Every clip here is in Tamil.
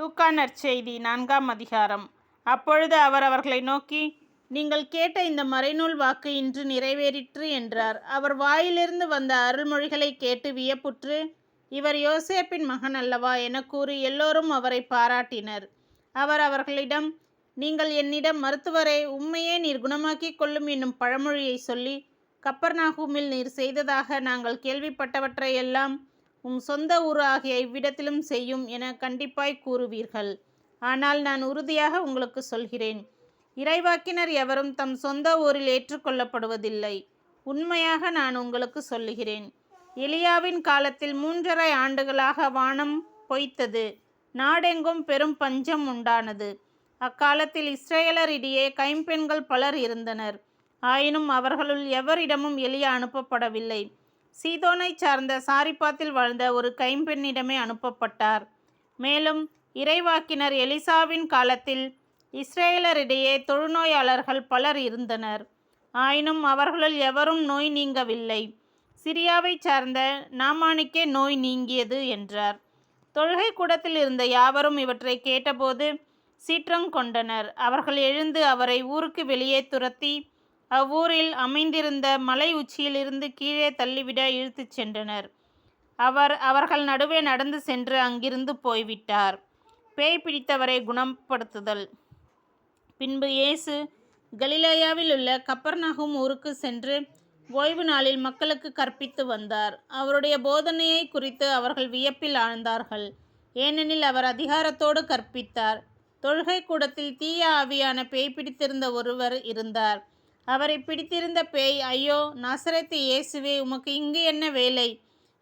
லூக்கா நற்செய்தி 4ஆம் அதிகாரம். அப்பொழுது அவர் அவர்களை நோக்கி, நீங்கள் கேட்ட இந்த மறைநூல் வாக்கு இன்று நிறைவேறிற்று என்றார். அவர் வாயிலிருந்து வந்த அருள்மொழிகளை கேட்டு வியப்புற்று, இவர் யோசேப்பின் மகன் அல்லவா என கூறி எல்லோரும் அவரை பாராட்டினர். அவர் அவர்களிடம், நீங்கள் என்னிடம், மருத்துவரே, உம்மையே நீர் குணமாக்கிக் கொள்ளும் என்னும் பழமொழியை சொல்லி கப்பர்நாகூமில் நீர் செய்ததாக நாங்கள் கேள்விப்பட்டவற்றையெல்லாம் உம் சொந்த ஊர் ஆகிய இவ்விடத்திலும் செய்யும் என கண்டிப்பாய் கூறுவீர்கள். ஆனால் நான் உறுதியாக உங்களுக்கு சொல்கிறேன், இறைவாக்கினர் எவரும் தம் சொந்த ஊரில் ஏற்றுக்கொள்ளப்படுவதில்லை. உண்மையாக நான் உங்களுக்கு சொல்லுகிறேன், எலியாவின் காலத்தில் 3½ ஆண்டுகளாக வானம் பொய்த்தது, நாடெங்கும் பெரும் பஞ்சம் உண்டானது. அக்காலத்தில் இஸ்ரேலரிடையே கைம்பெண்கள் பலர் இருந்தனர். ஆயினும் அவர்களுள் எவரிடமும் எலியா அனுப்பப்படவில்லை. சீதோனை சார்ந்த சாரிப்பாத்தில் வாழ்ந்த ஒரு கைம்பெண்ணிடமே அனுப்பப்பட்டார். மேலும் இறைவாக்கினர் எலிசாவின் காலத்தில் இஸ்ரேலரிடையே தொழுநோயாளர்கள் பலர் இருந்தனர். ஆயினும் அவர்களுள் எவரும் நோய் நீங்கவில்லை. சிரியாவை சார்ந்த நாமானுக்கே நோய் நீங்கியது என்றார். தொழுகை கூடத்தில் இருந்த யாவரும் இவற்றை கேட்டபோது சீற்றங்கொண்டனர். அவர்கள் எழுந்து அவரை ஊருக்கு வெளியே துரத்தி அவ்வூரில் அமைந்திருந்த மலை உச்சியிலிருந்து கீழே தள்ளிவிட இழுத்துச் சென்றனர். அவர்கள் நடுவே நடந்து சென்று அங்கிருந்து போய்விட்டார். பேய் பிடித்தவரை குணப்படுத்துதல். பின்பு இயேசு கலிலேயாவில் உள்ள கப்பர்நாகூம் ஊருக்கு சென்று ஓய்வு நாளில் மக்களுக்கு கற்பித்து வந்தார். அவருடைய போதனையை குறித்து அவர்கள் வியப்பில் ஆழ்ந்தார்கள். ஏனெனில் அவர் அதிகாரத்தோடு கற்பித்தார். தொழுகை கூடத்தில் தீய ஆவியான பேய் பிடித்திருந்த ஒருவர் இருந்தார். அவரை பிடித்திருந்த பேய், ஐயோ, நாசரேத்து இயேசுவே, உமக்கு இங்கு என்ன வேலை?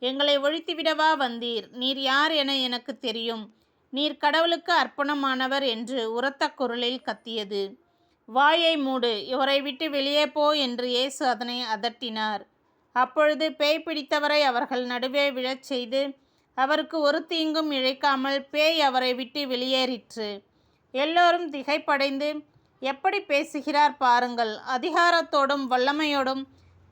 எங்களை ஒழித்துவிடவா வந்தீர்? நீர் யார் என எனக்கு தெரியும். நீர் கடவுளுக்கு அர்ப்பணமானவர் என்று உரத்த குரலில் கத்தியது. வாயை மூடு, இவரை விட்டு வெளியே போ என்று இயேசு அதனை அதட்டினார். அப்பொழுது பேய் பிடித்தவரை அவர்கள் நடுவே விழச் செய்து அவருக்கு ஒரு தீங்கும் இழைக்காமல் பேய் அவரை விட்டு வெளியேறிற்று. எல்லோரும் திகைப்படைந்து, எப்படி பேசுகிறார் பாருங்கள், அதிகாரத்தோடும் வல்லமையோடும்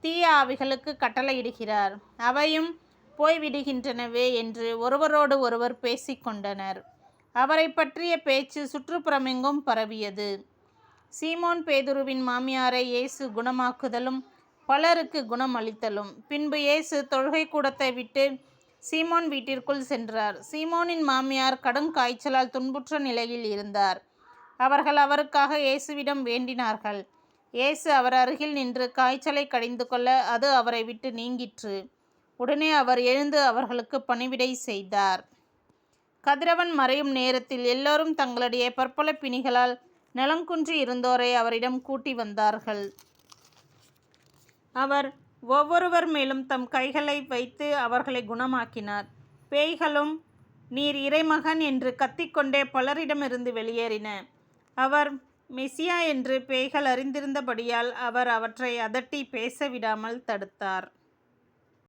தீய ஆவிகளுக்கு கட்டளையிடுகிறார், அவையும் போய்விடுகின்றனவே என்று ஒருவரோடு ஒருவர் பேசிக்கொண்டனர். அவரை பற்றிய பேச்சு சுற்றுப்புறமெங்கும் பரவியது. சீமோன் பேதுருவின் மாமியாரை இயேசு குணமாக்குதலும் பலருக்கு குணமளித்தலும். பின்பு இயேசு தொழுகை கூடத்தை விட்டு சீமோன் வீட்டிற்குள் சென்றார். சீமோனின் மாமியார் கடும் காய்ச்சலால் துன்புற்ற நிலையில் இருந்தார். அவர்கள் அவருக்காக இயேசுவிடம் வேண்டினார்கள். இயேசு அவர் அருகில் நின்று காய்ச்சலை கடிந்து கொள்ள அது அவரை விட்டு நீங்கிற்று. உடனே அவர் எழுந்து அவர்களுக்கு பணிவிடை செய்தார். கதிரவன் மறையும் நேரத்தில் எல்லோரும் தங்களுடைய பற்பல பிணிகளால் நலங்குன்றி இருந்தோரை அவரிடம் கூட்டி வந்தார்கள். அவர் ஒவ்வொருவர் மேலும் தம் கைகளை வைத்து அவர்களை குணமாக்கினார். பேய்களும் நீர் இறைமகன் என்று கத்திக்கொண்டே பலரிடமிருந்து வெளியேறின. அவர் மெசியா என்று பேய்கள் அறிந்திருந்தபடியால் அவர் அவற்றை அதட்டி பேச விடாமல் தடுத்தார்.